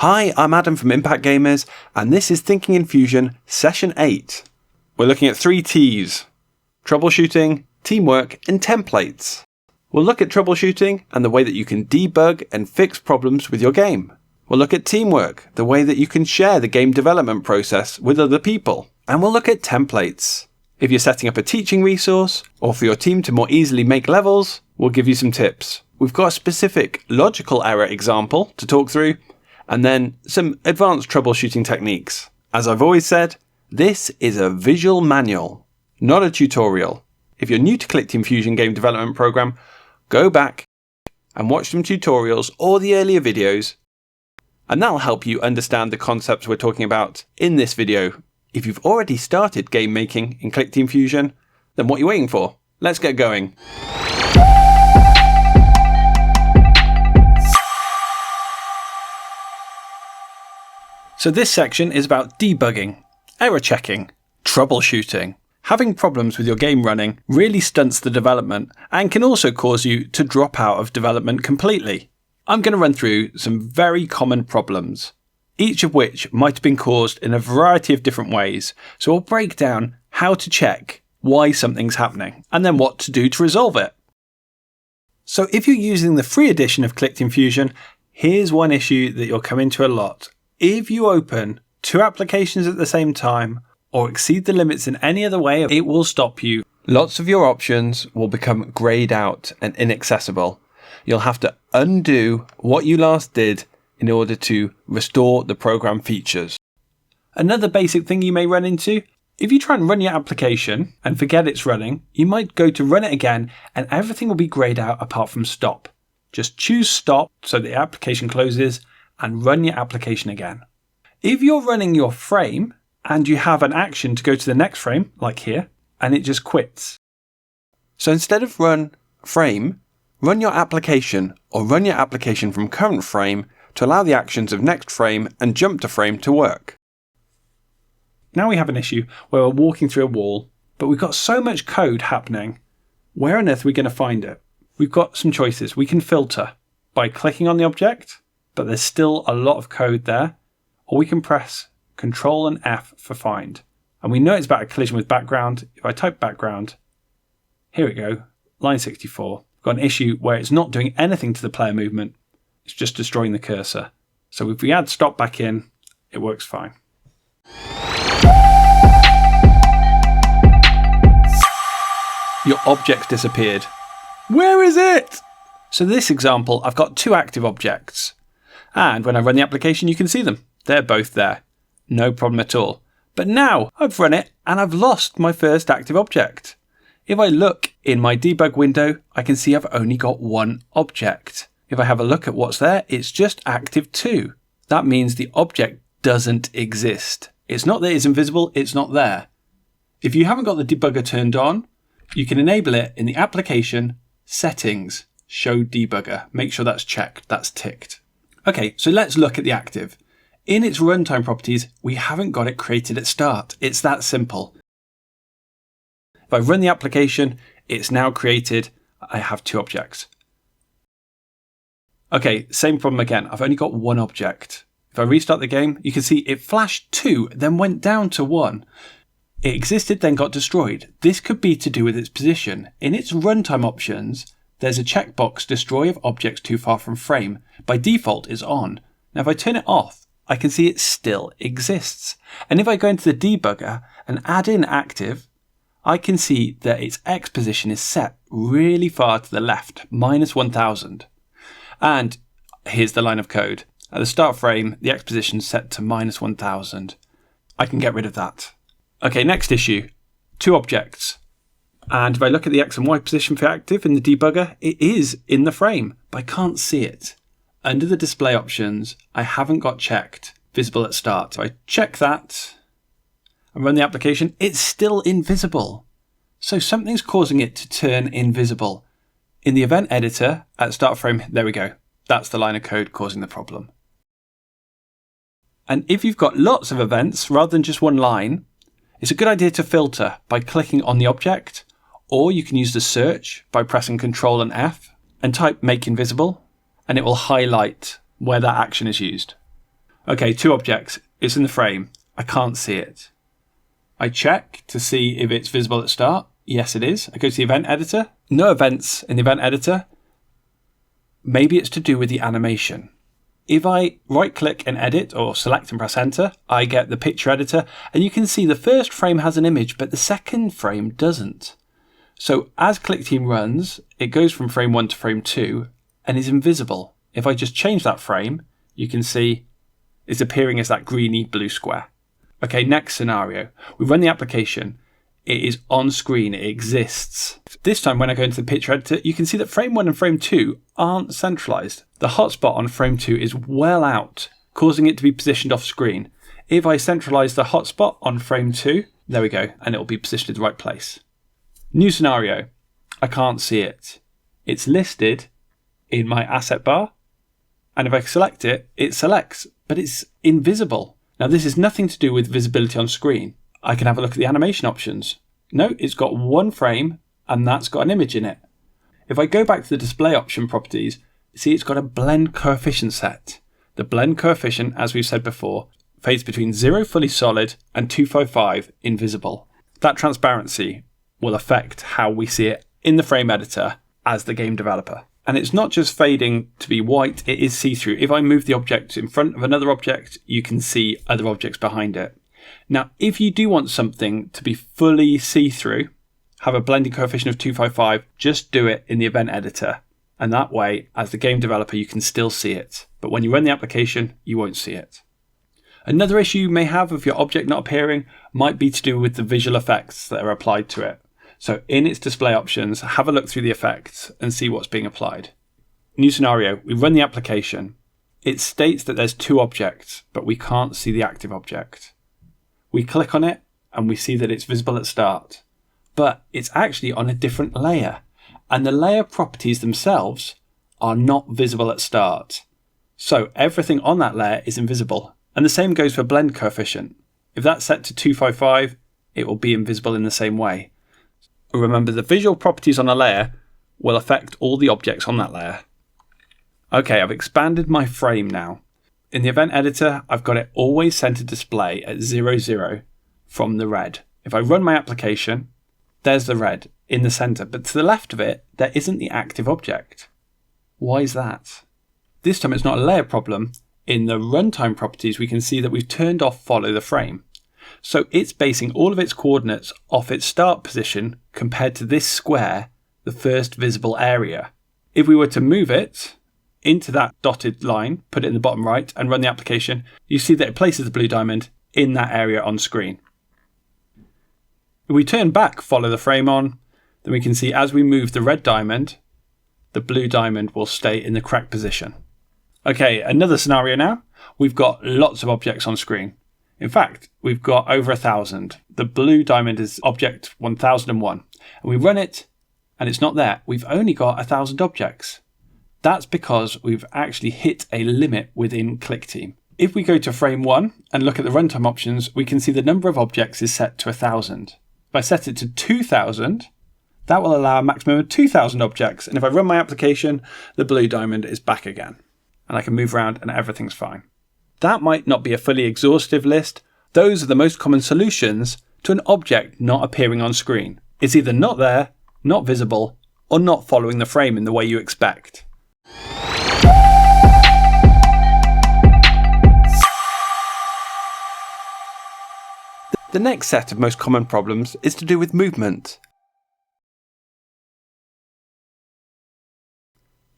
Hi, I'm Adam from Impact Gamers, and this is Thinking in Fusion Session 8. We're looking at 3 T's: troubleshooting, teamwork, and templates. We'll look at troubleshooting and the way that you can debug and fix problems with your game. We'll look at teamwork, the way that you can share the game development process with other people. And we'll look at templates. If you're setting up a teaching resource, or for your team to more easily make levels, we'll give you some tips. We've got a specific logical error example to talk through, and then some advanced troubleshooting techniques. As I've always said, this is a visual manual, not a tutorial. If you're new to ClickTeam Fusion game development program, go back and watch some tutorials or the earlier videos, and that'll help you understand the concepts we're talking about in this video. If you've already started game making in ClickTeam Fusion, then what are you waiting for? Let's get going. So this section is about debugging, error checking, troubleshooting. Having problems with your game running really stunts the development and can also cause you to drop out of development completely. I'm going to run through some very common problems, each of which might have been caused in a variety of different ways. So I'll break down how to check why something's happening and then what to do to resolve it. So if you're using the free edition of ClickTeam Fusion, here's one issue that you'll come into a lot. If you open 2 applications at the same time or exceed the limits in any other way, it will stop you. Lots of your options will become grayed out and inaccessible. You'll have to undo what you last did in order to restore the program features. Another basic thing you may run into, if you try and run your application and forget it's running, you might go to run it again and everything will be grayed out apart from stop. Just choose stop so the application closes and run your application again. If you're running your frame and you have an action to go to the next frame, like here, and it just quits. So instead of run frame, run your application or run your application from current frame to allow the actions of next frame and jump to frame to work. Now we have an issue where we're walking through a wall, but we've got so much code happening. Where on earth are we going to find it? We've got some choices. We can filter by clicking on the object, but there's still a lot of code there, or we can press Control and F for find. And we know it's about a collision with background. If I type background, here we go, line 64. We've got an issue where it's not doing anything to the player movement. It's just destroying the cursor. So if we add stop back in, it works fine. Your object's disappeared. Where is it? So this example, I've got 2 active objects. And when I run the application, you can see them. They're both there. No problem at all. But now I've run it and I've lost my first active object. If I look in my debug window, I can see I've only got 1 object. If I have a look at what's there, it's just active 2. That means the object doesn't exist. It's not that it's invisible, it's not there. If you haven't got the debugger turned on, you can enable it in the application settings, show debugger. Make sure that's checked, that's ticked. Okay, so let's look at the active. In its runtime properties, we haven't got it created at start. It's that simple. If I run the application, it's now created. I have 2 objects. Okay, same problem again. I've only got 1 object. If I restart the game, you can see it flashed 2, then went down to 1. It existed, then got destroyed. This could be to do with its position. In its runtime options, there's a checkbox, destroy if objects too far from frame. By default, it's on. Now if I turn it off, I can see it still exists. And if I go into the debugger and add in active, I can see that its X position is set really far to the left, -1000. And here's the line of code. At the start frame, the X position is set to -1000. I can get rid of that. Okay, next issue, 2 objects. And if I look at the X and Y position for active in the debugger, it is in the frame, but I can't see it. Under the display options, I haven't got checked visible at start. So I check that and run the application, it's still invisible. So something's causing it to turn invisible. In the event editor at start frame, there we go. That's the line of code causing the problem. And if you've got lots of events rather than just 1 line, it's a good idea to filter by clicking on the object, or you can use the search by pressing Control and F and type make invisible, and it will highlight where that action is used. Okay, 2 objects. It's in the frame. I can't see it. I check to see if it's visible at start. Yes, it is. I go to the event editor. No events in the event editor. Maybe it's to do with the animation. If I right click and edit or select and press enter, I get the picture editor, and you can see the first frame has an image, but the second frame doesn't. So as ClickTeam runs, it goes from frame 1 to frame 2 and is invisible. If I just change that frame, you can see it's appearing as that greeny blue square. Okay, next scenario. We run the application. It is on screen. It exists. This time when I go into the picture editor, you can see that frame 1 and frame 2 aren't centralized. The hotspot on frame 2 is well out, causing it to be positioned off screen. If I centralize the hotspot on frame 2, there we go, and it will be positioned in the right place. New scenario. I can't see it. It's listed in my asset bar, and if I select it, it selects, but it's invisible. Now this is nothing to do with visibility on screen. I can have a look at the animation options. No, it's got 1 frame and that's got an image in it. If I go back to the display option properties, see it's got a blend coefficient set. The blend coefficient, as we've said before, fades between 0 fully solid and 255 invisible. That transparency will affect how we see it in the frame editor as the game developer. And it's not just fading to be white, it is see-through. If I move the object in front of another object, you can see other objects behind it. Now, if you do want something to be fully see-through, have a blending coefficient of 255, just do it in the event editor. And that way, as the game developer, you can still see it. But when you run the application, you won't see it. Another issue you may have of your object not appearing might be to do with the visual effects that are applied to it. So in its display options, have a look through the effects and see what's being applied. New scenario, we run the application. It states that there's 2 objects, but we can't see the active object. We click on it and we see that it's visible at start, but it's actually on a different layer, and the layer properties themselves are not visible at start. So everything on that layer is invisible, and the same goes for blend coefficient. If that's set to 255, it will be invisible in the same way. Remember, the visual properties on a layer will affect all the objects on that layer. Okay, I've expanded my frame now. In the event editor, I've got it always center display at 0, 0 from the red. If I run my application, there's the red in the center, but to the left of it, there isn't the active object. Why is that? This time it's not a layer problem. In the runtime properties, we can see that we've turned off follow the frame. So it's basing all of its coordinates off its start position compared to this square, the first visible area. If we were to move it into that dotted line, put it in the bottom right and run the application, you see that it places the blue diamond in that area on screen. If we turn back, follow the frame on, then we can see as we move the red diamond, the blue diamond will stay in the correct position. Okay, another scenario now. We've got lots of objects on screen. In fact, we've got over 1,000. The blue diamond is object 1001. And we run it and it's not there. We've only got 1,000 objects. That's because we've actually hit a limit within ClickTeam. If we go to frame 1 and look at the runtime options, we can see the number of objects is set to 1,000. If I set it to 2,000, that will allow a maximum of 2,000 objects. And if I run my application, the blue diamond is back again. And I can move around and everything's fine. That might not be a fully exhaustive list. Those are the most common solutions to an object not appearing on screen. It's either not there, not visible, or not following the frame in the way you expect. The next set of most common problems is to do with movement.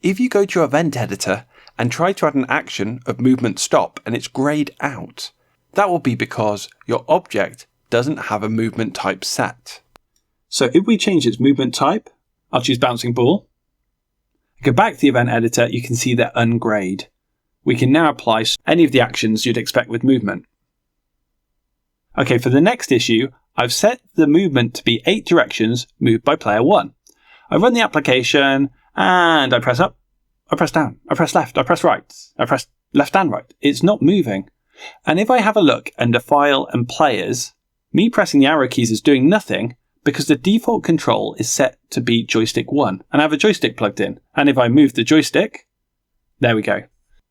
If you go to your event editor and try to add an action of movement stop and it's grayed out, that will be because your object doesn't have a movement type set. So if we change its movement type, I'll choose bouncing ball. Go back to the event editor, you can see they're ungrayed. We can now apply any of the actions you'd expect with movement. Okay, for the next issue, I've set the movement to be 8 directions moved by player 1. I run the application and I press up, I press down, I press left, I press right, I press left and right. It's not moving. And if I have a look under File and Players, me pressing the arrow keys is doing nothing because the default control is set to be joystick 1 and I have a joystick plugged in. And if I move the joystick, there we go.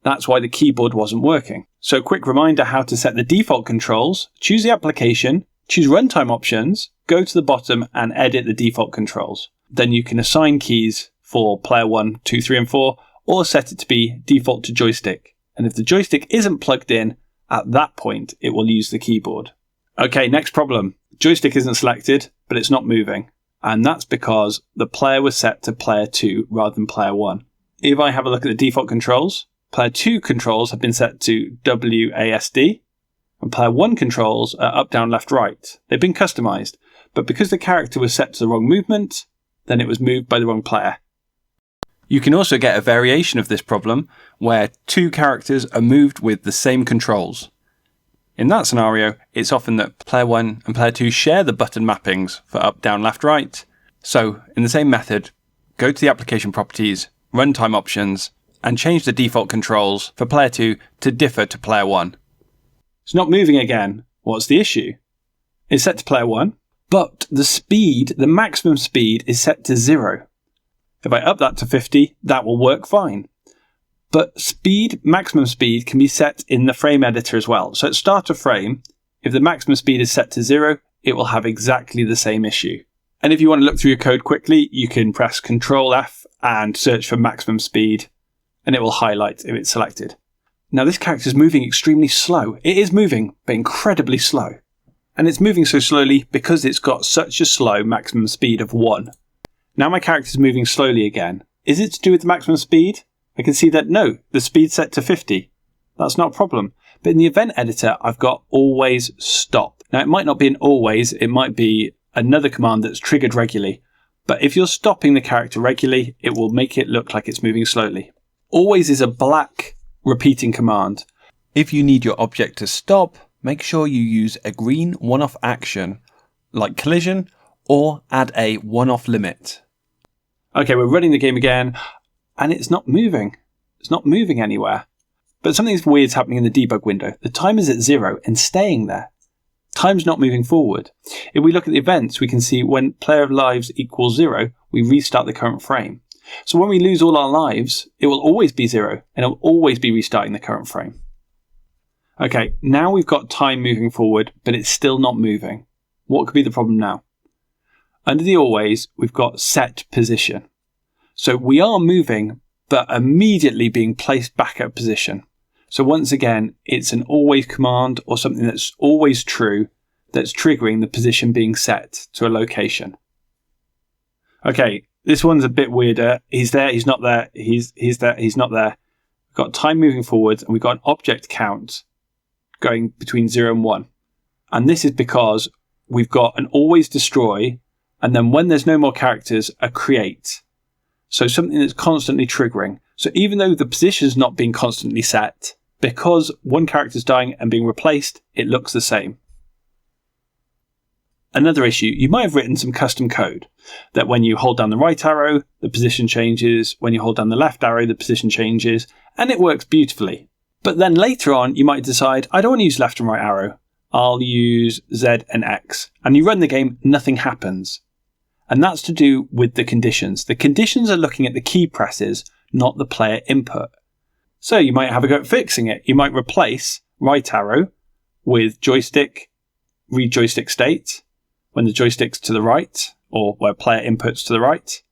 That's why the keyboard wasn't working. So a quick reminder how to set the default controls. Choose the application, choose runtime options, go to the bottom and edit the default controls. Then you can assign keys for player 1, 2, 3 and 4 or set it to be default to joystick. And if the joystick isn't plugged in, at that point it will use the keyboard. Okay, next problem. Joystick isn't selected, but it's not moving. And that's because the player was set to player 2 rather than player 1. If I have a look at the default controls, player 2 controls have been set to WASD, and player 1 controls are up, down, left, right. They've been customized, but because the character was set to the wrong movement, then it was moved by the wrong player. You can also get a variation of this problem where two characters are moved with the same controls. In that scenario, it's often that player 1 and player 2 share the button mappings for up, down, left, right. So, in the same method, go to the application properties, runtime options, and change the default controls for player 2 to differ to player 1. It's not moving again. What's the issue? It's set to player 1, but the maximum speed is set to 0. If I up that to 50, that will work fine. But maximum speed can be set in the frame editor as well. So at start of frame, if the maximum speed is set to 0, it will have exactly the same issue. And if you want to look through your code quickly, you can press Ctrl F and search for maximum speed, and it will highlight if it's selected. Now this character is moving extremely slow. It is moving, but incredibly slow. And it's moving so slowly because it's got such a slow maximum speed of 1. Now my character is moving slowly again. Is it to do with the maximum speed? I can see that no, the speed's set to 50. That's not a problem. But in the event editor, I've got always stop. Now it might not be an always, it might be another command that's triggered regularly. But if you're stopping the character regularly, it will make it look like it's moving slowly. Always is a black repeating command. If you need your object to stop, make sure you use a green one-off action, like collision, or add a one-off limit. Okay, we're running the game again, and it's not moving. It's not moving anywhere. But something weird's happening in the debug window. The timer's at 0 and staying there. Time's not moving forward. If we look at the events, we can see when player lives equals 0, we restart the current frame. So when we lose all our lives, it will always be 0, and it will always be restarting the current frame. Okay, now we've got time moving forward, but it's still not moving. What could be the problem now? Under the always, we've got set position. So we are moving, but immediately being placed back at position. So once again, it's an always command or something that's always true that's triggering the position being set to a location. Okay, this one's a bit weirder. He's there, he's not there, he's there, he's not there. We've got time moving forward and we've got an object count going between 0 and 1. And this is because we've got an always destroy, and then when there's no more characters, a create. So something that's constantly triggering. So even though the position's not being constantly set, because one character's dying and being replaced, it looks the same. Another issue, you might have written some custom code that when you hold down the right arrow, the position changes. When you hold down the left arrow, the position changes, and it works beautifully. But then later on, you might decide, I don't want to use left and right arrow. I'll use Z and X. And you run the game, nothing happens. And that's to do with the conditions. The conditions are looking at the key presses, not the player input. So you might have a go at fixing it. You might replace right arrow with joystick, read joystick state, when the joystick's to the right, or where player input's to the right.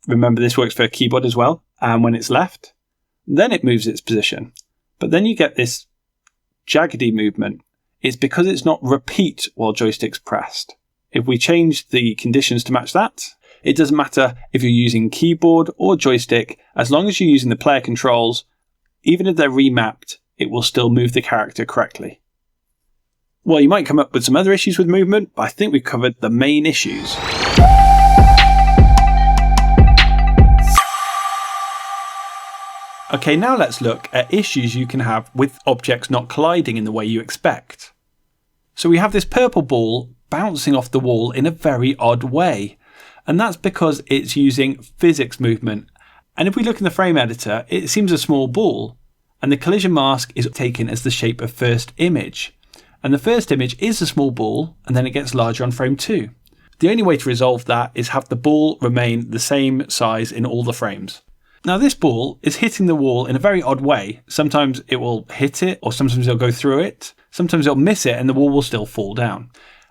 Remember this works for a keyboard as well. And when it's left, then it moves its position. But then you get this jaggedy movement. It's because it's not repeat while joystick's pressed. If we change the conditions to match that, it doesn't matter if you're using keyboard or joystick, as long as you're using the player controls, even if they're remapped, it will still move the character correctly. Well, you might come up with some other issues with movement, but I think we've covered the main issues. Okay, now let's look at issues you can have with objects not colliding in the way you expect. So we have this purple ball bouncing off the wall in a very odd way. And that's because it's using physics movement. And if we look in the frame editor, it seems a small ball. And the collision mask is taken as the shape of first image. And the first image is a small ball, and then it gets larger on frame 2. The only way to resolve that is have the ball remain the same size in all the frames. Now this ball is hitting the wall in a very odd way. Sometimes it will hit it, or sometimes it'll go through it. Sometimes it'll miss it and the wall will still fall down.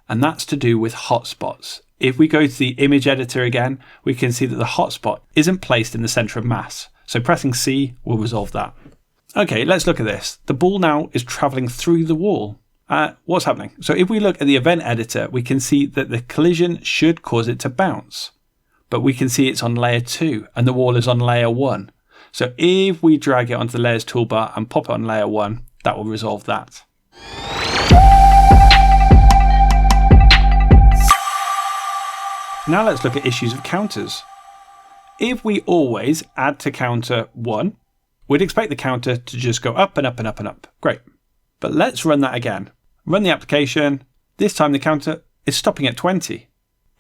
And that's to do with hotspots. If we go to the image editor again, we can see that the hotspot isn't placed in the center of mass. So pressing C will resolve that. Okay, let's look at this. The ball now is traveling through the wall. What's happening? So if we look at the event editor, we can see that the collision should cause it to bounce. But we can see it's on layer 2 and the wall is on layer 1. So if we drag it onto the layers toolbar and pop it on layer 1, that will resolve that. Now let's look at issues of counters. If we always add to counter 1, we'd expect the counter to just go up and up and up and up. Great. But let's run that again. Run the application. This time the counter is stopping at 20.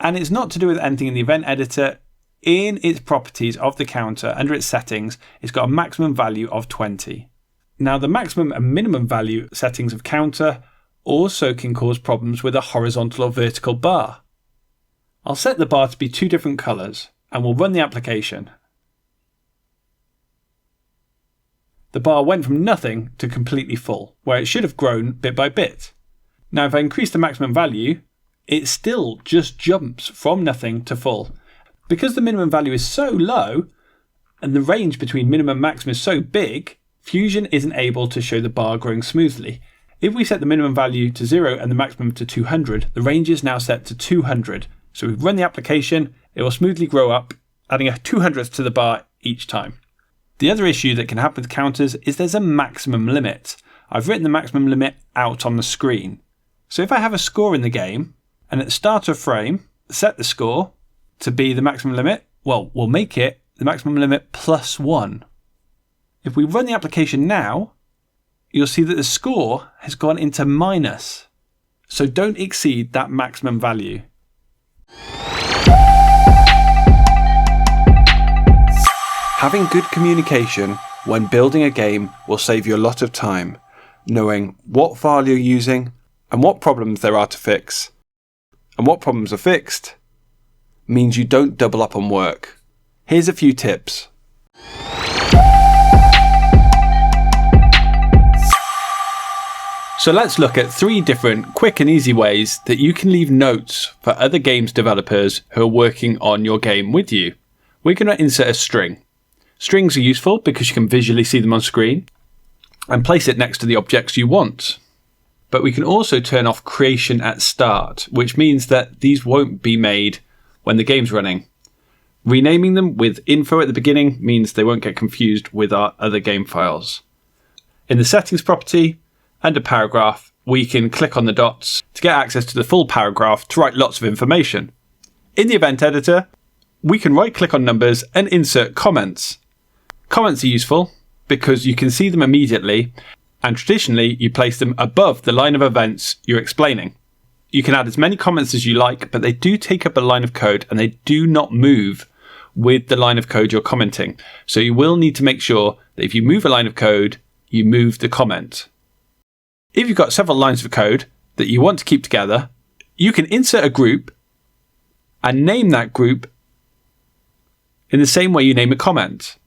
And it's not to do with anything in the event editor. In its properties of the counter, under its settings, it's got a maximum value of 20. Now the maximum and minimum value settings of counter also can cause problems with a horizontal or vertical bar. I'll set the bar to be 2 different colours and we'll run the application. The bar went from nothing to completely full, where it should have grown bit by bit. Now if I increase the maximum value, it still just jumps from nothing to full. Because the minimum value is so low, and the range between minimum and maximum is so big, Fusion isn't able to show the bar growing smoothly. If we set the minimum value to 0 and the maximum to 200, the range is now set to 200. So we run the application, it will smoothly grow up, adding a 200th to the bar each time. The other issue that can happen with counters is there's a maximum limit. I've written the maximum limit out on the screen. So if I have a score in the game, and at the start of frame, set the score to be the maximum limit, well, we'll make it the maximum limit plus 1. If we run the application now, you'll see that the score has gone into minus. So don't exceed that maximum value. Having good communication when building a game will save you a lot of time, knowing what file you're using and what problems there are to fix. And what problems are fixed means you don't double up on work. Here's a few tips. So let's look at 3 different quick and easy ways that you can leave notes for other games developers who are working on your game with you. We're going to insert a string. Strings are useful because you can visually see them on screen and place it next to the objects you want. But we can also turn off creation at start, which means that these won't be made when the game's running. Renaming them with info at the beginning means they won't get confused with our other game files. In the settings property, under paragraph, we can click on the dots to get access to the full paragraph to write lots of information. In the event editor, we can right click on numbers and insert comments. Comments are useful because you can see them immediately, and traditionally you place them above the line of events you're explaining. You can add as many comments as you like, but they do take up a line of code and they do not move with the line of code you're commenting. So you will need to make sure that if you move a line of code, you move the comment. If you've got several lines of code that you want to keep together, you can insert a group and name that group in the same way you name a comment.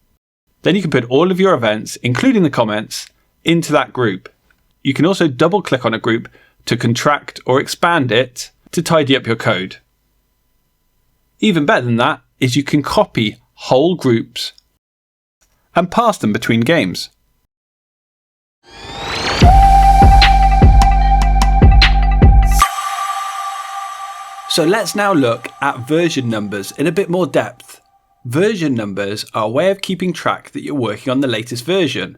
Then you can put all of your events, including the comments, into that group. You can also double click on a group to contract or expand it to tidy up your code. Even better than that is you can copy whole groups and pass them between games. So let's now look at version numbers in a bit more depth. Version numbers are a way of keeping track that you're working on the latest version.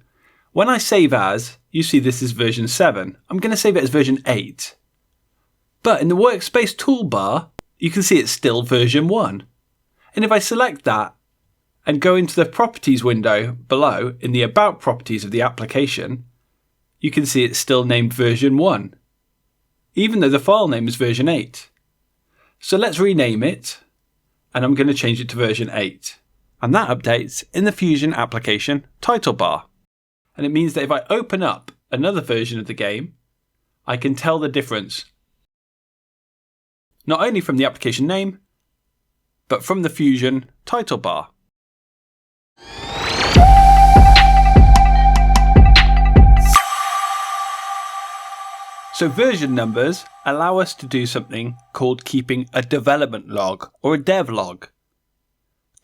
When I save as, you see this is version 7. I'm going to save it as version 8. But in the workspace toolbar, you can see it's still version 1. And if I select that and go into the properties window below in the about properties of the application, you can see it's still named version 1, even though the file name is version 8. So let's rename it, and I'm going to change it to version 8. And that updates in the Fusion application title bar. And it means that if I open up another version of the game, I can tell the difference. Not only from the application name, but from the Fusion title bar. So version numbers allow us to do something called keeping a development log or a dev log.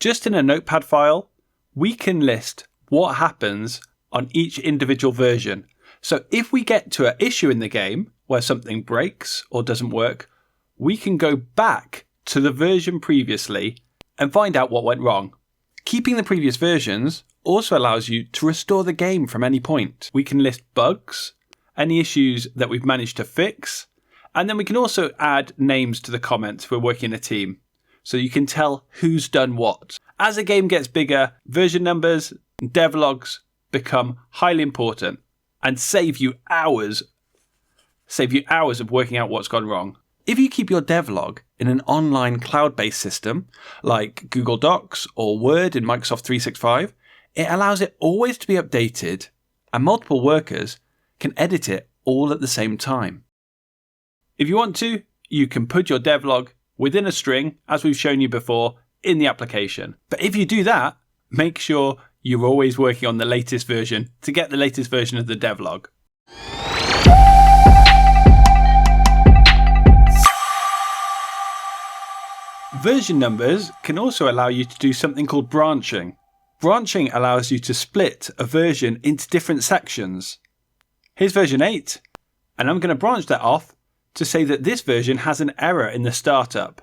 Just in a notepad file, we can list what happens on each individual version. So if we get to an issue in the game where something breaks or doesn't work, we can go back to the version previously and find out what went wrong. Keeping the previous versions also allows you to restore the game from any point. We can list bugs, any issues that we've managed to fix, and then we can also add names to the comments if we're working in a team, so you can tell who's done what. As a game gets bigger, version numbers and devlogs become highly important and save you hours of working out what's gone wrong. If you keep your devlog in an online cloud-based system like Google Docs or Word in Microsoft 365, it allows it always to be updated and multiple workers can edit it all at the same time. If you want to, you can put your devlog within a string, as we've shown you before, in the application. But if you do that, make sure you're always working on the latest version to get the latest version of the devlog. Version numbers can also allow you to do something called branching. Branching allows you to split a version into different sections. Here's version 8, and I'm going to branch that off to say that this version has an error in the startup.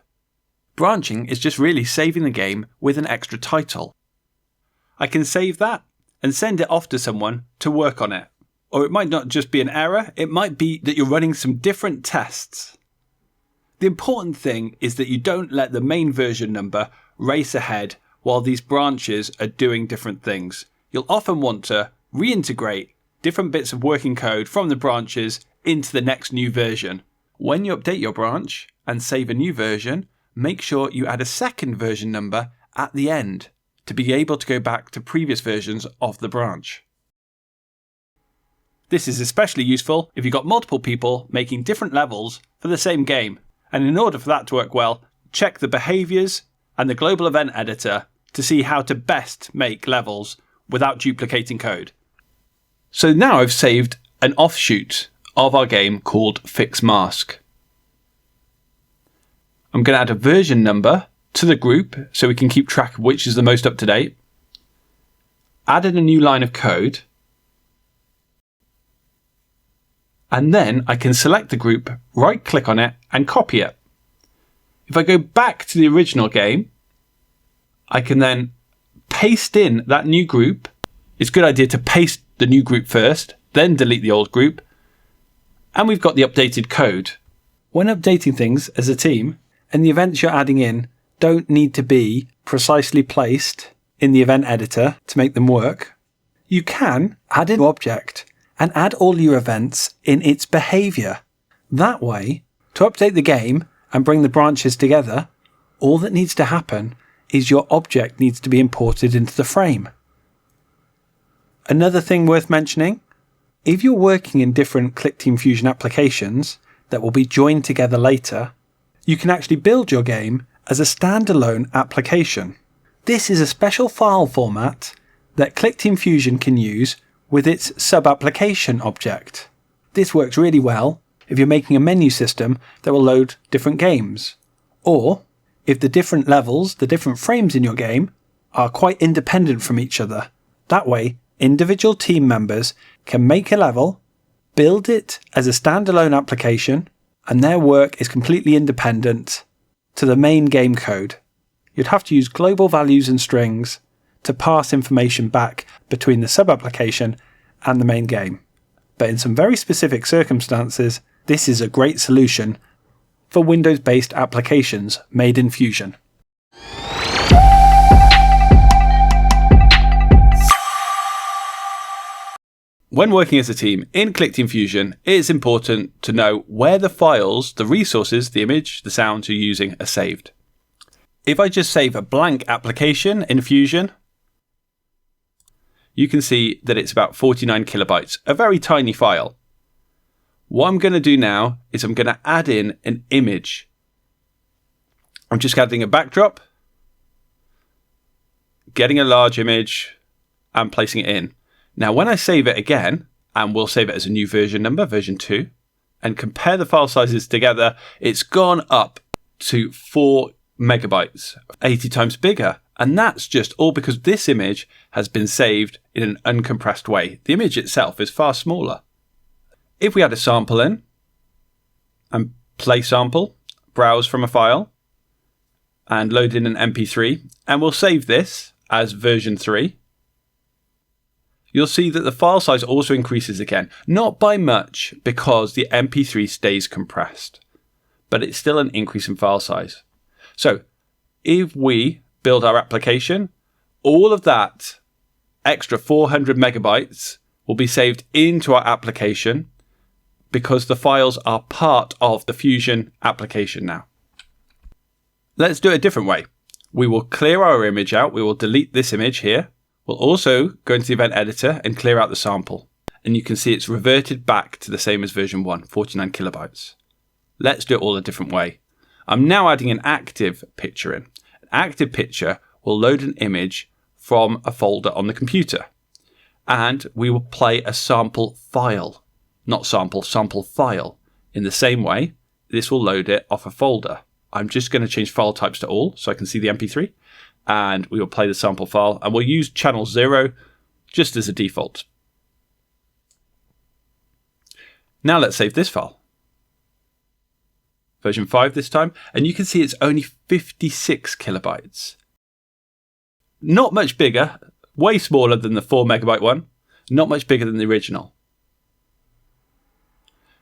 Branching is just really saving the game with an extra title. I can save that and send it off to someone to work on it. Or it might not just be an error, it might be that you're running some different tests. The important thing is that you don't let the main version number race ahead while these branches are doing different things. You'll often want to reintegrate different bits of working code from the branches into the next new version. When you update your branch and save a new version, make sure you add a second version number at the end to be able to go back to previous versions of the branch. This is especially useful if you've got multiple people making different levels for the same game. And in order for that to work well, check the Behaviours and the Global Event Editor to see how to best make levels without duplicating code. So now I've saved an offshoot of our game called Fix Mask. I'm going to add a version number to the group so we can keep track of which is the most up to date. Added a new line of code. And then I can select the group, right click on it and copy it. If I go back to the original game, I can then paste in that new group. It's a good idea to paste the new group first, then delete the old group. And we've got the updated code. When updating things as a team, and the events you're adding in don't need to be precisely placed in the event editor to make them work, you can add an object and add all your events in its behaviour. That way, to update the game and bring the branches together, all that needs to happen is your object needs to be imported into the frame. Another thing worth mentioning, if you're working in different ClickTeam Fusion applications that will be joined together later, you can actually build your game as a standalone application. This is a special file format that ClickTeam Fusion can use with its sub-application object. This works really well if you're making a menu system that will load different games, or if the different levels, the different frames in your game, are quite independent from each other. That way, individual team members can make a level, build it as a standalone application, and their work is completely independent to the main game code. You'd have to use global values and strings to pass information back between the sub-application and the main game. But in some very specific circumstances, this is a great solution for Windows-based applications made in Fusion. When working as a team in ClickTeam Fusion, it's important to know where the files, the resources, the image, the sounds you're using are saved. If I just save a blank application in Fusion, you can see that it's about 49 kilobytes, a very tiny file. What I'm going to do now is I'm going to add in an image. I'm just adding a backdrop, getting a large image and placing it in. Now when I save it again, and we'll save it as a new version number, version 2, and compare the file sizes together, it's gone up to 4 megabytes, 80 times bigger. And that's just all because this image has been saved in an uncompressed way. The image itself is far smaller. If we add a sample in and play sample, browse from a file and load in an MP3, and we'll save this as version 3, you'll see that the file size also increases again. Not by much because the MP3 stays compressed, but it's still an increase in file size. So if we build our application, all of that extra 400 megabytes will be saved into our application because the files are part of the Fusion application now. Let's do it a different way. We will clear our image out. We will delete this image here. We'll also go into the event editor and clear out the sample. And you can see it's reverted back to the same as version 1, 49 kilobytes. Let's do it all a different way. I'm now adding an active picture in. An active picture will load an image from a folder on the computer. And we will play a sample file. Not sample file. In the same way, this will load it off a folder. I'm just going to change file types to all so I can see the MP3. And we will play the sample file. And we'll use channel 0 just as a default. Now let's save this file. Version 5 this time. And you can see it's only 56 kilobytes. Not much bigger. Way smaller than the 4 megabyte one. Not much bigger than the original.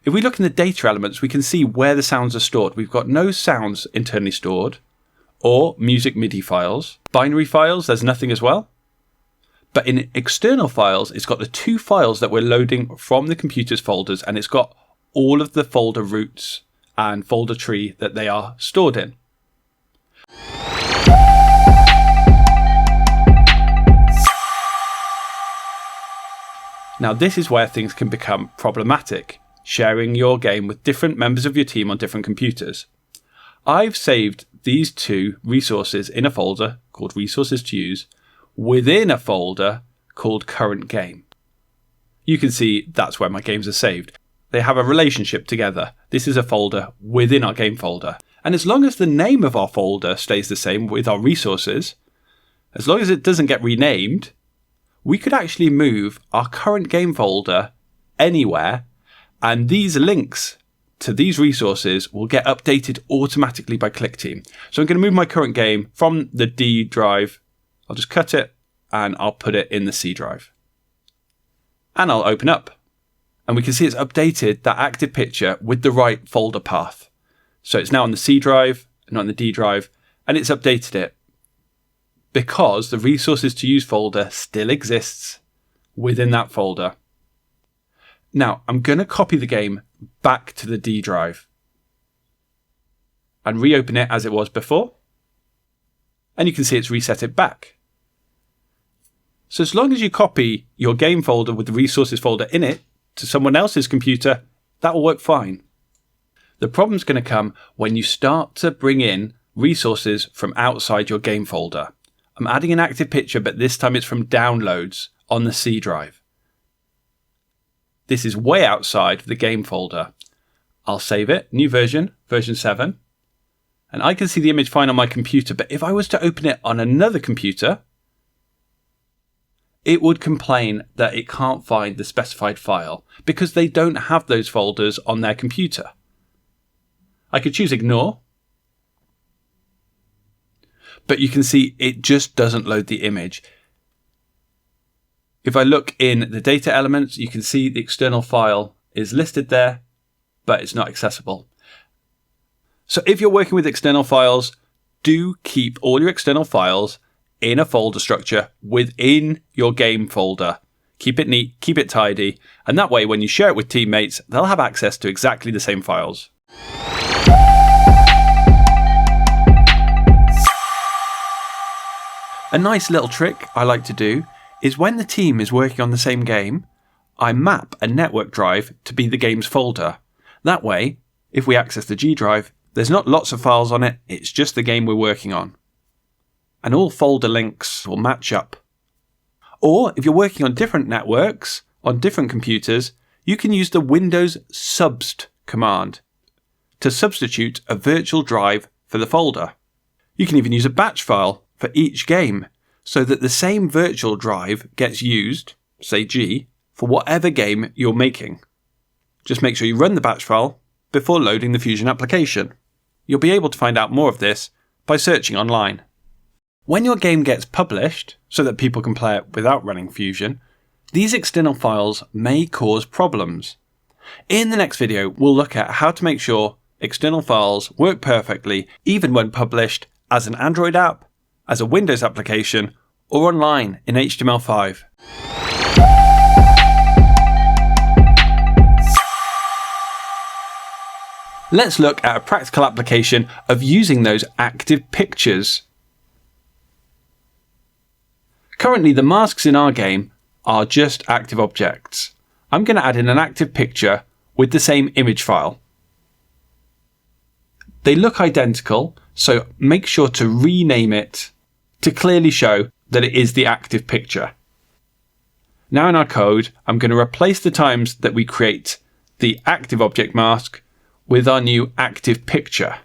If we look in the data elements, we can see where the sounds are stored. We've got no sounds internally stored, or music MIDI files. Binary files, there's nothing as well. But in external files, it's got the 2 files that we're loading from the computer's folders, and it's got all of the folder roots and folder tree that they are stored in. Now this is where things can become problematic. Sharing your game with different members of your team on different computers. I've saved these 2 resources in a folder called Resources to Use within a folder called Current Game. You can see that's where my games are saved. They have a relationship together. This is a folder within our game folder. And as long as the name of our folder stays the same with our resources, as long as it doesn't get renamed, we could actually move our current game folder anywhere. And these links to these resources will get updated automatically by ClickTeam. So I'm going to move my current game from the D drive. I'll just cut it and I'll put it in the C drive. And I'll open up. And we can see it's updated that active picture with the right folder path. So it's now on the C drive and not on the D drive. And it's updated it because the Resources to Use folder still exists within that folder. Now, I'm going to copy the game back to the D drive and reopen it as it was before. And you can see it's reset it back. So as long as you copy your game folder with the resources folder in it to someone else's computer, that will work fine. The problem's going to come when you start to bring in resources from outside your game folder. I'm adding an active picture, but this time it's from downloads on the C drive. This is way outside the game folder. I'll save it, new version, version 7. And I can see the image fine on my computer, but if I was to open it on another computer, it would complain that it can't find the specified file because they don't have those folders on their computer. I could choose ignore, but you can see it just doesn't load the image. If I look in the data elements, you can see the external file is listed there, but it's not accessible. So if you're working with external files, do keep all your external files in a folder structure within your game folder. Keep it neat, keep it tidy, and that way when you share it with teammates, they'll have access to exactly the same files. A nice little trick I like to do is when the team is working on the same game, I map a network drive to be the game's folder. That way, if we access the G drive, there's not lots of files on it, it's just the game we're working on. And all folder links will match up. Or if you're working on different networks, on different computers, you can use the Windows Subst command to substitute a virtual drive for the folder. You can even use a batch file for each game so that the same virtual drive gets used, say G, for whatever game you're making. Just make sure you run the batch file before loading the Fusion application. You'll be able to find out more of this by searching online. When your game gets published, so that people can play it without running Fusion, these external files may cause problems. In the next video, we'll look at how to make sure external files work perfectly even when published as an Android app, as a Windows application, or online in HTML5. Let's look at a practical application of using those active pictures. Currently, the masks in our game are just active objects. I'm going to add in an active picture with the same image file. They look identical, so make sure to rename it to clearly show that it is the active picture. Now in our code, I'm going to replace the times that we create the active object mask with our new active picture.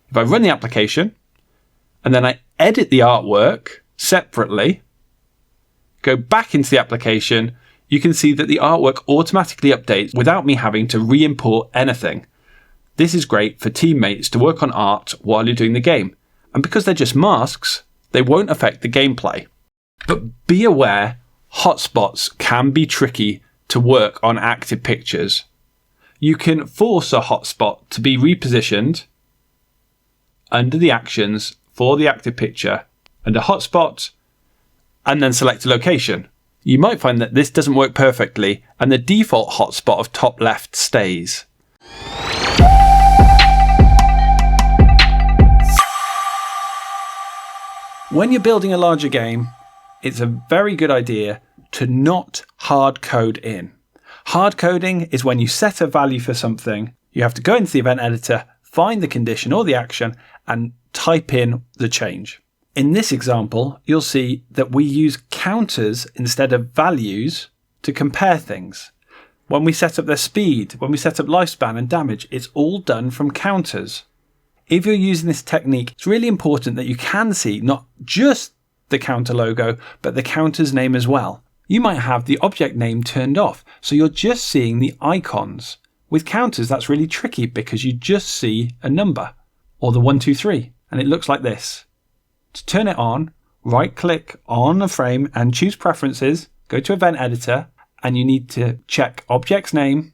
If I run the application and then I edit the artwork separately, go back into the application, you can see that the artwork automatically updates without me having to re-import anything. This is great for teammates to work on art while you're doing the game. And because they're just masks, they won't affect the gameplay. But be aware, hotspots can be tricky to work on active pictures. You can force a hotspot to be repositioned under the actions for the active picture under hotspot and then select a location. You might find that this doesn't work perfectly and the default hotspot of top left stays. When you're building a larger game, it's a very good idea to not hard code in. Hard coding is when you set a value for something, you have to go into the event editor, find the condition or the action, and type in the change. In this example, you'll see that we use counters instead of values to compare things. When we set up their speed, when we set up lifespan and damage, it's all done from counters. If you're using this technique, it's really important that you can see not just the counter logo, but the counter's name as well. You might have the object name turned off, so you're just seeing the icons. With counters, that's really tricky because you just see a number, or the 1, 2, 3, and it looks like this. To turn it on, right-click on a frame and choose Preferences, go to Event Editor, and you need to check Object's name,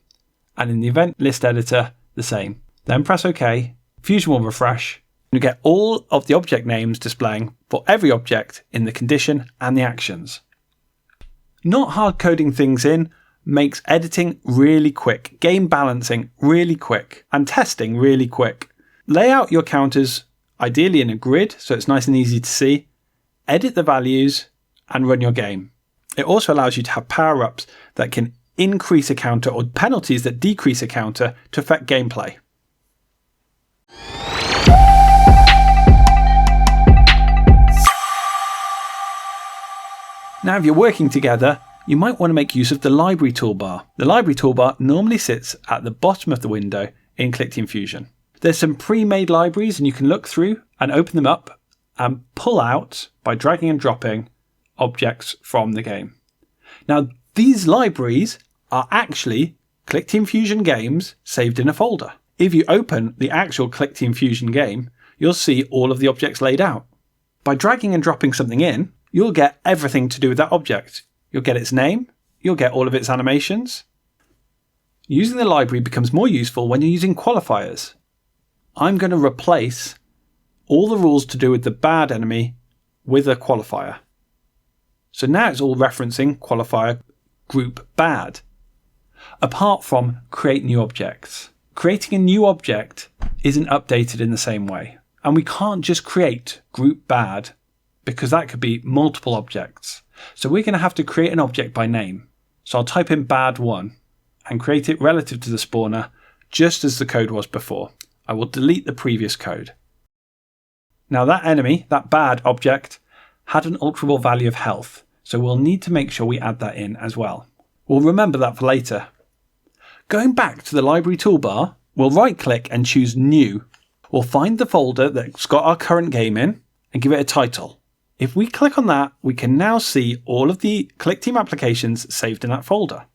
and in the Event List Editor, the same. Then press OK. Fusion will refresh, and you get all of the object names displaying for every object in the condition and the actions. Not hard coding things in makes editing really quick, game balancing really quick, and testing really quick. Lay out your counters ideally in a grid so it's nice and easy to see, edit the values, and run your game. It also allows you to have power-ups that can increase a counter or penalties that decrease a counter to affect gameplay. Now, if you're working together, you might want to make use of the library toolbar. The library toolbar normally sits at the bottom of the window in ClickTeam Fusion. There's some pre-made libraries and you can look through and open them up and pull out, by dragging and dropping, objects from the game. Now, these libraries are actually ClickTeam Fusion games saved in a folder. If you open the actual ClickTeam Fusion game, you'll see all of the objects laid out. By dragging and dropping something in, you'll get everything to do with that object. You'll get its name, you'll get all of its animations. Using the library becomes more useful when you're using qualifiers. I'm going to replace all the rules to do with the bad enemy with a qualifier. So now it's all referencing qualifier group bad. Apart from create new objects. Creating a new object isn't updated in the same way. And we can't just create group bad because that could be multiple objects. So we're going to have to create an object by name. So I'll type in bad1 and create it relative to the spawner just as the code was before. I will delete the previous code. Now that enemy, that bad object, had an alterable value of health. So we'll need to make sure we add that in as well. We'll remember that for later. Going back to the library toolbar, we'll right click and choose New. We'll find the folder that's got our current game in and give it a title. If we click on that, we can now see all of the ClickTeam applications saved in that folder.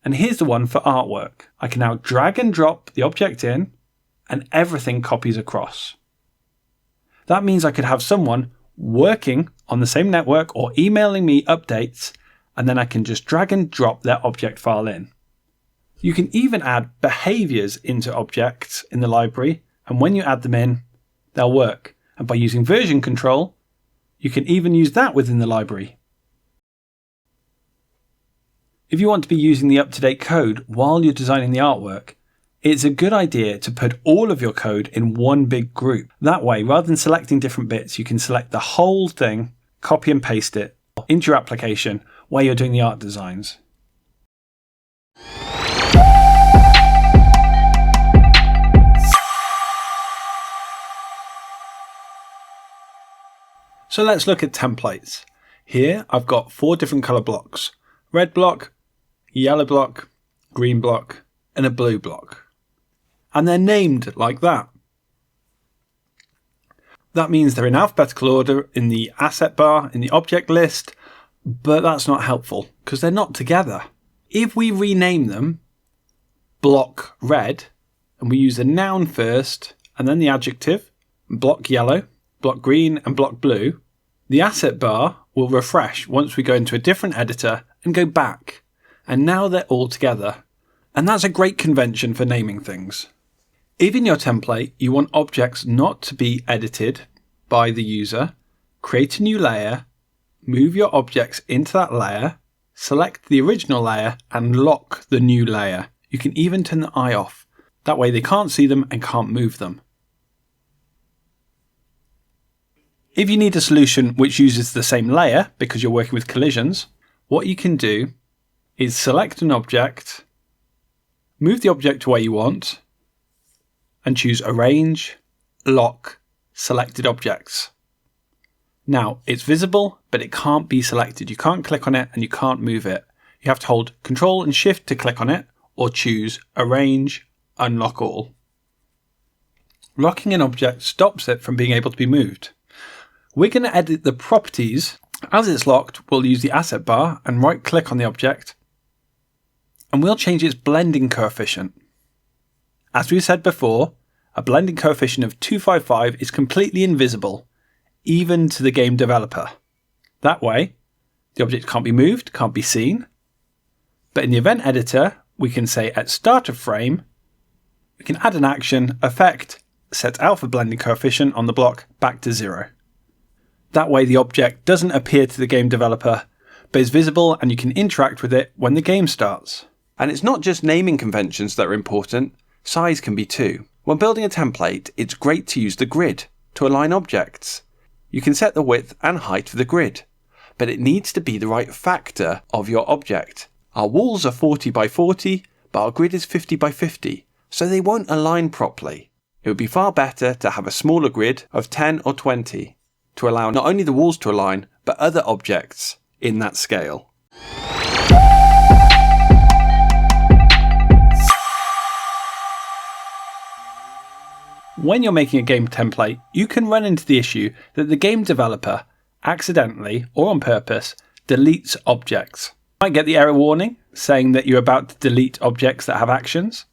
And here's the one for artwork. I can now drag and drop the object in and everything copies across. That means I could have someone working on the same network or emailing me updates, and then I can just drag and drop their object file in. You can even add behaviours into objects in the library, and when you add them in, they'll work. And by using version control, you can even use that within the library. If you want to be using the up-to-date code while you're designing the artwork, it's a good idea to put all of your code in one big group. That way, rather than selecting different bits, you can select the whole thing, copy and paste it into your application while you're doing the art designs. So let's look at templates. Here I've got 4 different colour blocks: red block, yellow block, green block, and a blue block. And they're named like that. That means they're in alphabetical order in the asset bar, in the object list, but that's not helpful because they're not together. If we rename them block red, and we use the noun first and then the adjective, block yellow, block green and block blue, the asset bar will refresh once we go into a different editor and go back. And now they're all together. And that's a great convention for naming things. If in your template you want objects not to be edited by the user, create a new layer, move your objects into that layer, select the original layer and lock the new layer. You can even turn the eye off. That way they can't see them and can't move them. If you need a solution which uses the same layer because you're working with collisions, what you can do is select an object, move the object to where you want, and choose Arrange, Lock, Selected Objects. Now, it's visible, but it can't be selected. You can't click on it and you can't move it. You have to hold Control and Shift to click on it, or choose Arrange, Unlock All. Locking an object stops it from being able to be moved. We're going to edit the properties. As it's locked, we'll use the asset bar and right click on the object, and we'll change its blending coefficient. As we said before, a blending coefficient of 255 is completely invisible, even to the game developer. That way, the object can't be moved, can't be seen. But in the event editor, we can say at start of frame, we can add an action, effect, set alpha blending coefficient on the block back to 0. That way the object doesn't appear to the game developer, but is visible and you can interact with it when the game starts. And it's not just naming conventions that are important, size can be too. When building a template, it's great to use the grid to align objects. You can set the width and height for the grid, but it needs to be the right factor of your object. Our walls are 40 by 40, but our grid is 50 by 50, so they won't align properly. It would be far better to have a smaller grid of 10 or 20 to allow not only the walls to align, but other objects in that scale. When you're making a game template, you can run into the issue that the game developer accidentally or on purpose deletes objects. You might get the error warning saying that you're about to delete objects that have actions,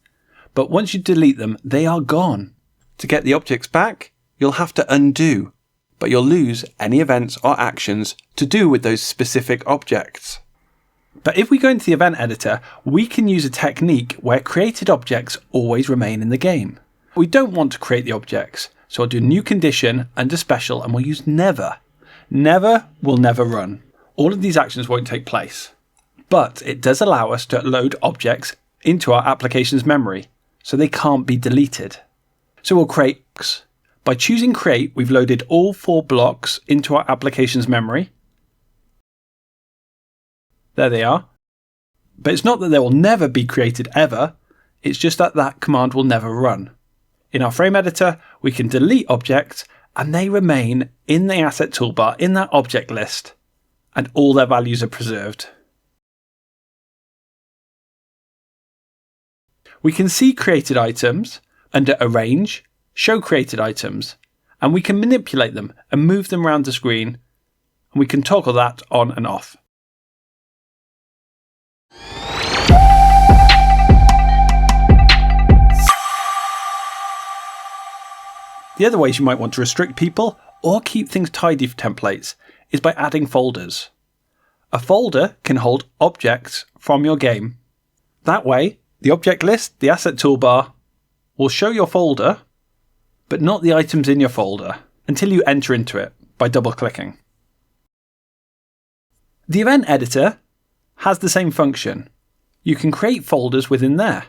but once you delete them, they are gone. To get the objects back, you'll have to undo, but you'll lose any events or actions to do with those specific objects. But if we go into the event editor, we can use a technique where created objects always remain in the game. We don't want to create the objects, so I'll do new condition under special and we'll use never. Never will never run. All of these actions won't take place, but it does allow us to load objects into our application's memory, so they can't be deleted. So we'll create. By choosing create, we've loaded all 4 blocks into our application's memory. There they are. But it's not that they will never be created ever, it's just that that command will never run. In our frame editor, we can delete objects and they remain in the asset toolbar in that object list, and all their values are preserved. We can see created items Under Arrange, Show Created Items, and we can manipulate them and move them around the screen, and we can toggle that on and off. The other ways you might want to restrict people or keep things tidy for templates is by adding folders. A folder can hold objects from your game. That way, the object list, the asset toolbar, will show your folder, but not the items in your folder until you enter into it by double-clicking. The event editor has the same function. You can create folders within there.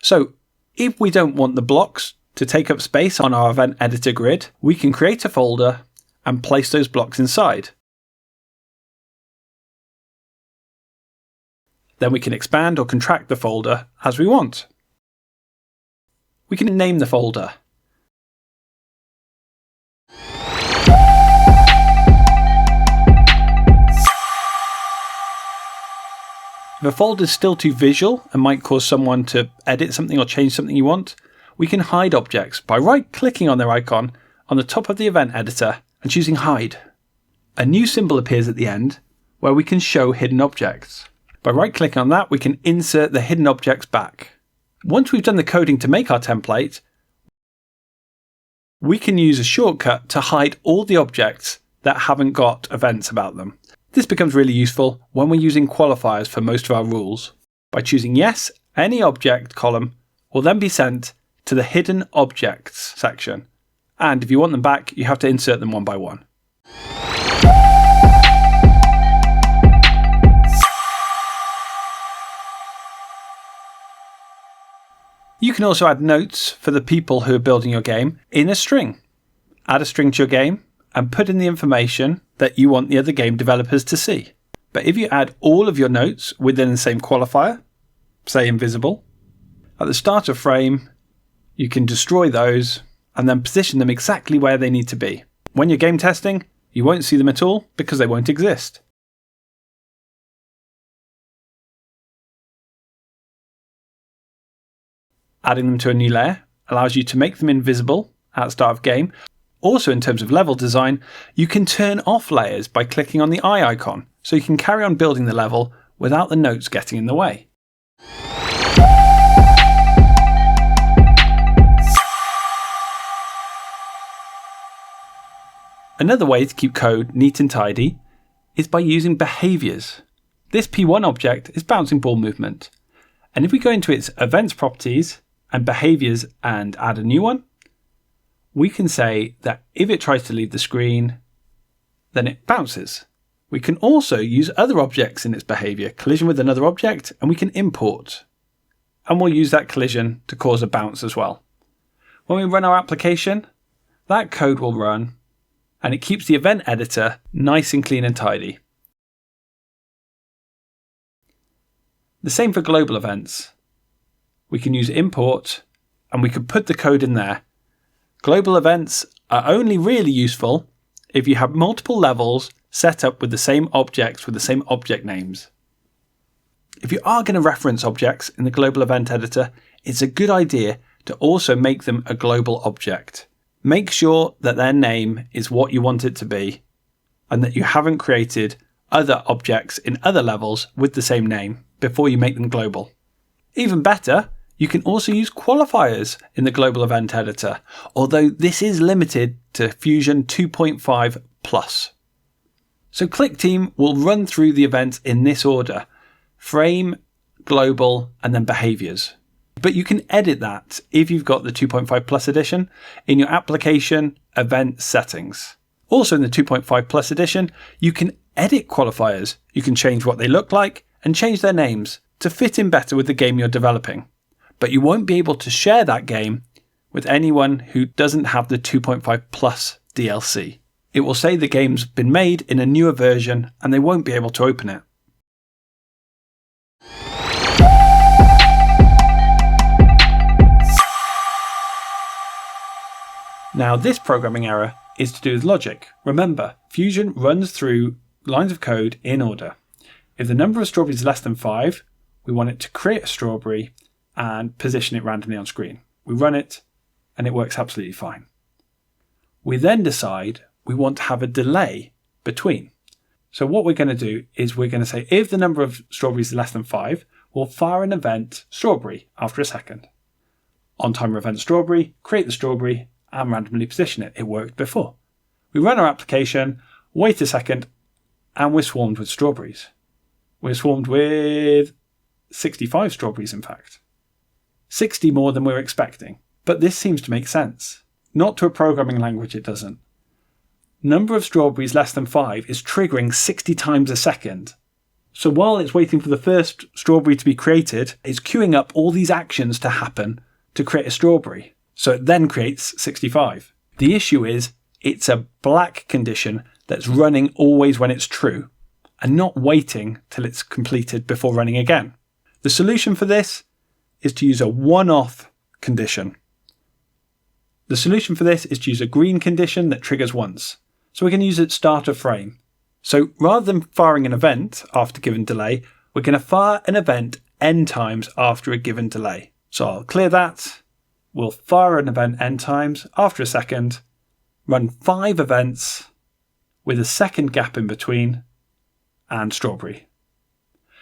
So if we don't want the blocks to take up space on our event editor grid, we can create a folder and place those blocks inside. Then we can expand or contract the folder as we want. We can name the folder. If a folder is still too visual and might cause someone to edit something or change something you want, we can hide objects by right-clicking on their icon on the top of the event editor and choosing Hide. A new symbol appears at the end where we can show hidden objects. By right-clicking on that, we can insert the hidden objects back. Once we've done the coding to make our template, we can use a shortcut to hide all the objects that haven't got events about them. This becomes really useful when we're using qualifiers for most of our rules. By choosing Yes, any object column will then be sent to the Hidden Objects section. And if you want them back, you have to insert them one by one. You can also add notes for the people who are building your game in a string. Add a string to your game and put in the information that you want the other game developers to see. But if you add all of your notes within the same qualifier, say invisible, at the start of frame, you can destroy those and then position them exactly where they need to be. When you're game testing, you won't see them at all because they won't exist. Adding them to a new layer allows you to make them invisible at the start of game. Also, in terms of level design, you can turn off layers by clicking on the eye icon, so you can carry on building the level without the notes getting in the way. Another way to keep code neat and tidy is by using behaviours. This P1 object is bouncing ball movement, and if we go into its events properties and behaviours and add a new one, we can say that if it tries to leave the screen, then it bounces. We can also use other objects in its behaviour, collision with another object, and we can import. And we'll use that collision to cause a bounce as well. When we run our application, that code will run, and it keeps the event editor nice and clean and tidy. The same for global events. We can use import, and we can put the code in there. Global events are only really useful if you have multiple levels set up with the same objects with the same object names. If you are going to reference objects in the global event editor, it's a good idea to also make them a global object. Make sure that their name is what you want it to be and that you haven't created other objects in other levels with the same name before you make them global. Even better, you can also use qualifiers in the global event editor, although this is limited to Fusion 2.5 Plus. So ClickTeam will run through the events in this order: frame, global, and then behaviours. But you can edit that if you've got the 2.5 Plus edition in your application event settings. Also in the 2.5 Plus edition, you can edit qualifiers. You can change what they look like and change their names to fit in better with the game you're developing. But you won't be able to share that game with anyone who doesn't have the 2.5 Plus DLC. It will say the game's been made in a newer version and they won't be able to open it. Now this programming error is to do with logic. Remember, Fusion runs through lines of code in order. If the number of strawberries is less than 5, we want it to create a strawberry and position it randomly on screen. We run it and it works absolutely fine. We then decide we want to have a delay between. So what we're going to do is we're going to say if the number of strawberries is less than 5, we'll fire an event strawberry after a second. On timer event strawberry, create the strawberry and randomly position it. It worked before. We run our application, wait a second, and we're swarmed with strawberries. We're swarmed with 65 strawberries, in fact. 60 more than we're expecting. But this seems to make sense. Not to a programming language, it doesn't. Number of strawberries less than 5 is triggering 60 times a second. So while it's waiting for the first strawberry to be created, it's queuing up all these actions to happen to create a strawberry. So it then creates 65. The issue is it's a black condition that's running always when it's true and not waiting till it's completed before running again. The solution for this is to use a one-off condition. The solution for this is to use a green condition that triggers once. So we can use it start of frame. So rather than firing an event after given delay, we're going to fire an event n times after a given delay. So I'll clear that. We'll fire an event n times after a second, run 5 events with a second gap in between, and strawberry.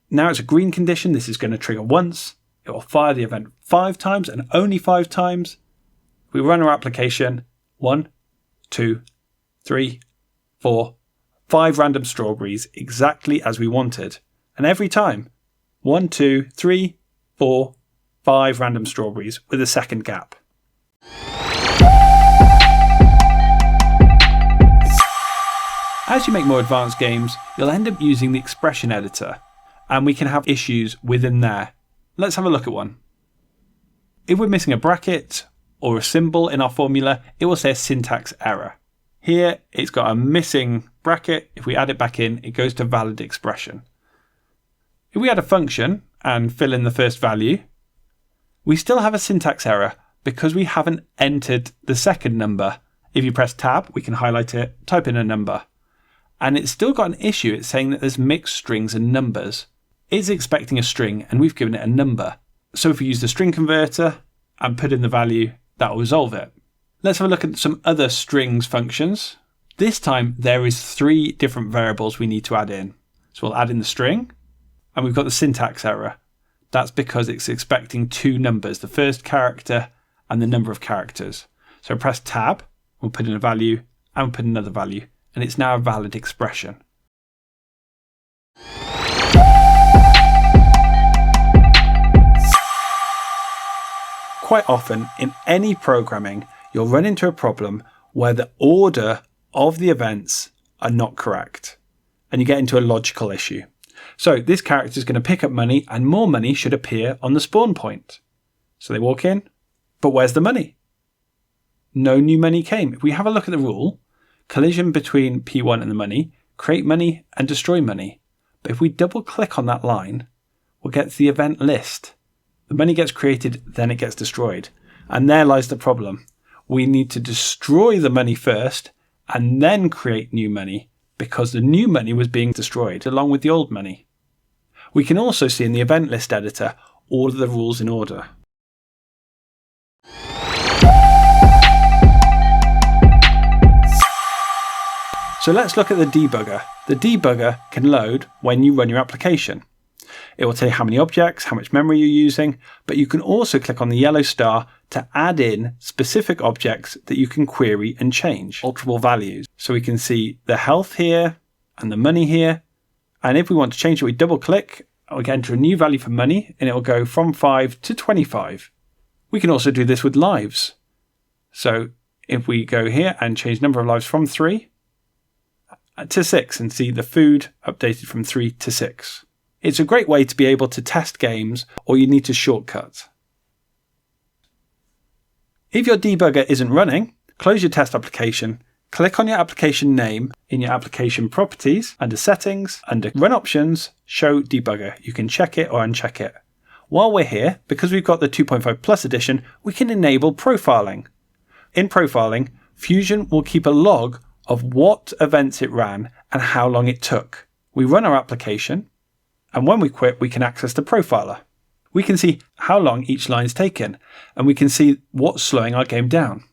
Now it's a green condition. This is going to trigger once. It will fire the event 5 times and only 5 times. We run our application 1, 2, 3, 4, 5 random strawberries exactly as we wanted. And every time, 1, 2, 3, 4, 5 random strawberries with a second gap. As you make more advanced games, you'll end up using the expression editor, and we can have issues within there. Let's have a look at one. If we're missing a bracket or a symbol in our formula, it will say a syntax error. Here, it's got a missing bracket. If we add it back in, it goes to valid expression. If we add a function and fill in the first value, we still have a syntax error because we haven't entered the second number. If you press tab, we can highlight it, type in a number. And it's still got an issue. It's saying that there's mixed strings and numbers. It's expecting a string and we've given it a number. So if we use the string converter and put in the value, that will resolve it. Let's have a look at some other strings functions. This time there is 3 different variables we need to add in. So we'll add in the string and we've got the syntax error. That's because it's expecting 2 numbers, the first character and the number of characters. So press tab, we'll put in a value and we'll put in another value, and it's now a valid expression. Quite often in any programming, you'll run into a problem where the order of the events are not correct, and you get into a logical issue. So this character is going to pick up money and more money should appear on the spawn point. So they walk in, but where's the money? No new money came. If we have a look at the rule, collision between P1 and the money, create money and destroy money. But if we double click on that line, we'll get to the event list. The money gets created, then it gets destroyed. And there lies the problem. We need to destroy the money first and then create new money because the new money was being destroyed along with the old money. We can also see in the event list editor all of the rules in order. So let's look at the debugger. The debugger can load when you run your application. It will tell you how many objects, how much memory you're using, but you can also click on the yellow star to add in specific objects that you can query and change, alterable values. So we can see the health here and the money here. And if we want to change it, we double click, we can enter a new value for money and it will go from 5 to 25. We can also do this with lives. So if we go here and change number of lives from 3 to 6 and see the food updated from 3 to 6. It's a great way to be able to test games, or you need to shortcut. If your debugger isn't running, close your test application, click on your application name in your application properties, under settings, under run options, show debugger. You can check it or uncheck it. While we're here, because we've got the 2.5 Plus edition, we can enable profiling. In profiling, Fusion will keep a log of what events it ran and how long it took. We run our application, and when we quit, we can access the profiler. we can see how long each line is taken, and we can see what's slowing our game down.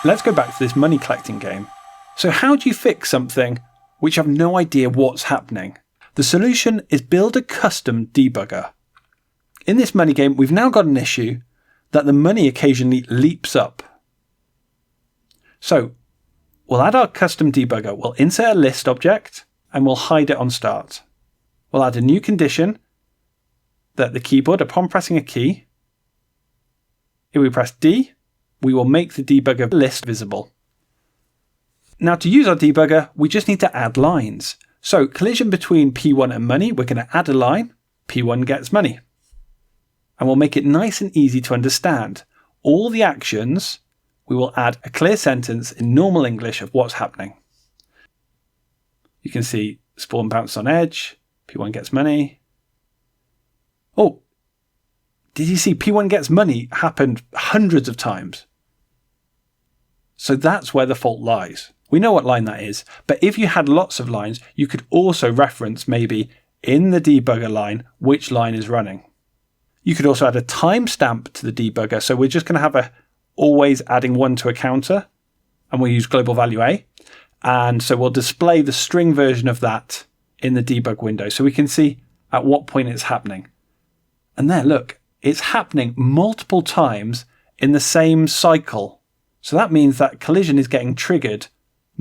Let's go back to this money collecting game. So how do you fix something which you have no idea what's happening? The solution is build a custom debugger. In this money game, we've now got an issue that the money occasionally leaps up. So we'll add our custom debugger. We'll insert a list object and we'll hide it on start. We'll add a new condition that the keyboard, upon pressing a key, if we press D, we will make the debugger list visible. Now to use our debugger, we just need to add lines. So collision between P1 and money, we're going to add a line, P1 gets money. And we'll make it nice and easy to understand. All the actions, we will add a clear sentence in normal English of what's happening. You can see spawn bounce on edge, P1 gets money. Oh, did you see P1 gets money happened hundreds of times? So that's where the fault lies. We know what line that is, but if you had lots of lines, you could also reference maybe in the debugger line which line is running. You could also add a timestamp to the debugger. So we're just going to have always adding 1 to a counter, and we'll use global value A. And so we'll display the string version of that in the debug window so we can see at what point it's happening. And there, look, it's happening multiple times in the same cycle. So that means that collision is getting triggered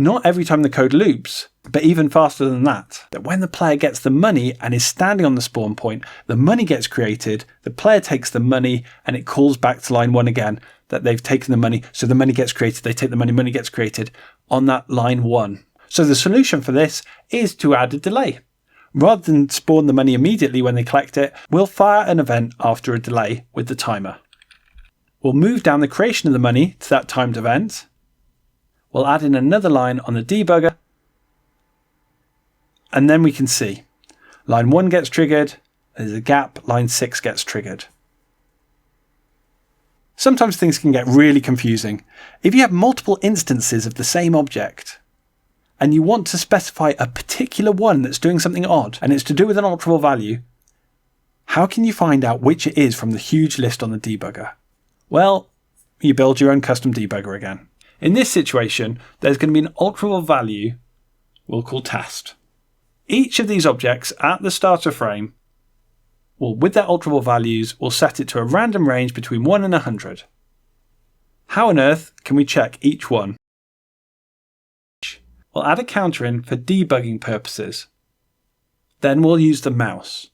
not every time the code loops, but even faster than that. That when the player gets the money and is standing on the spawn point, the money gets created, the player takes the money, and it calls back to line 1 again that they've taken the money. So the money gets created, they take the money, money gets created on that line 1. So the solution for this is to add a delay. Rather than spawn the money immediately when they collect it, we'll fire an event after a delay with the timer. We'll move down the creation of the money to that timed event. We'll add in another line on the debugger. And then we can see line 1 gets triggered, there's a gap, line 6 gets triggered. Sometimes things can get really confusing. If you have multiple instances of the same object and you want to specify a particular one that's doing something odd and it's to do with an alterable value, how can you find out which it is from the huge list on the debugger? Well, you build your own custom debugger again. In this situation, there's going to be an alterable value we'll call test. Each of these objects at the starter frame, with their alterable values, we'll set it to a random range between 1 and 100. How on earth can we check each one? We'll add a counter in for debugging purposes. Then we'll use the mouse.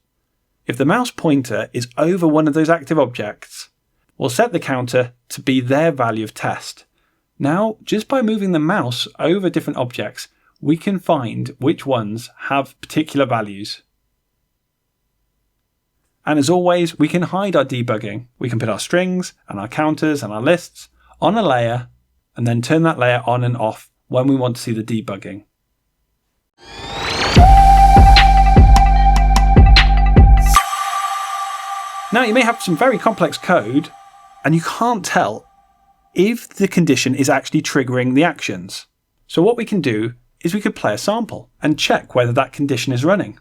If the mouse pointer is over one of those active objects, we'll set the counter to be their value of test. Now, just by moving the mouse over different objects, we can find which ones have particular values. And as always, we can hide our debugging. We can put our strings and our counters and our lists on a layer and then turn that layer on and off when we want to see the debugging. Now, you may have some very complex code and you can't tell if the condition is actually triggering the actions. So what we can do is we could play a sample and check whether that condition is running.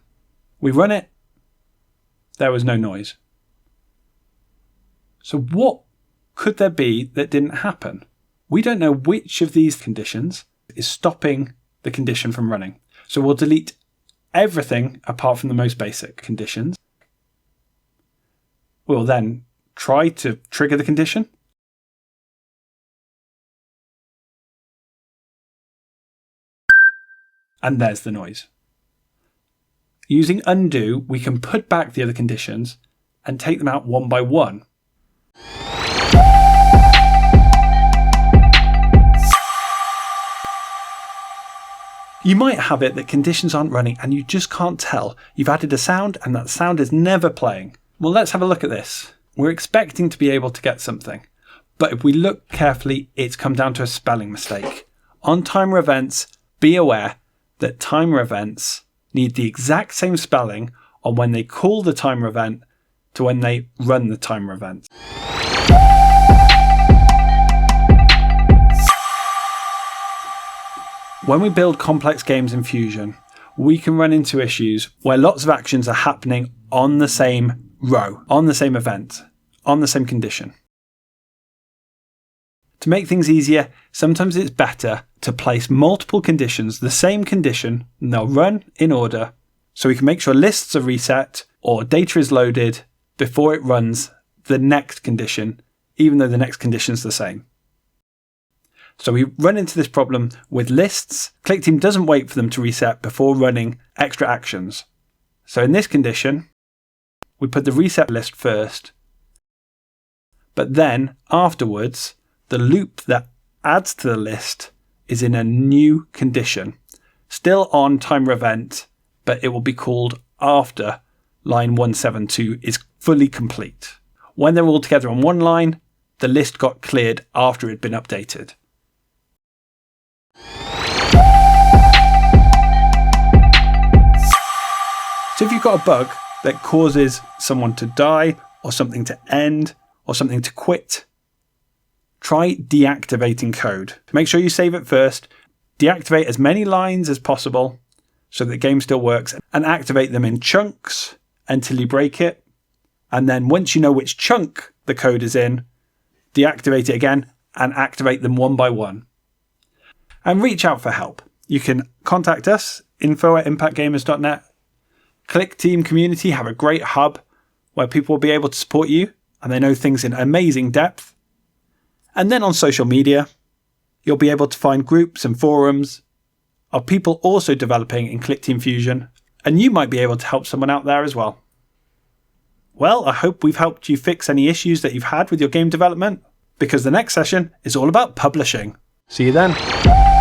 We run it, there was no noise. So what could there be that didn't happen? We don't know which of these conditions is stopping the condition from running. So we'll delete everything apart from the most basic conditions. We'll then try to trigger the condition. And there's the noise. Using undo, we can put back the other conditions and take them out one by one. You might have it that conditions aren't running and you just can't tell. You've added a sound and that sound is never playing. Well, let's have a look at this. We're expecting to be able to get something, but if we look carefully, it's come down to a spelling mistake. On timer events, be aware that timer events need the exact same spelling on when they call the timer event to when they run the timer event. When we build complex games in Fusion, we can run into issues where lots of actions are happening on the same row, on the same event, on the same condition. To make things easier, sometimes it's better to place multiple conditions, the same condition, and they'll run in order, so we can make sure lists are reset or data is loaded before it runs the next condition, even though the next condition is the same. So we run into this problem with lists. ClickTeam doesn't wait for them to reset before running extra actions. So in this condition, we put the reset list first, but then afterwards, the loop that adds to the list is in a new condition, still on timer event, but it will be called after line 172 is fully complete. When they're all together on one line, the list got cleared after it had been updated. So if you've got a bug that causes someone to die, or something to end, or something to quit, try deactivating code. Make sure you save it first, deactivate as many lines as possible so that the game still works, and activate them in chunks until you break it. And then once you know which chunk the code is in, deactivate it again and activate them one by one. And reach out for help. You can contact us, info@impactgamers.net. ClickTeam community have a great hub where people will be able to support you and they know things in amazing depth. And then on social media, you'll be able to find groups and forums of people also developing in ClickTeam Fusion, and you might be able to help someone out there as well. Well, I hope we've helped you fix any issues that you've had with your game development, because the next session is all about publishing. See you then.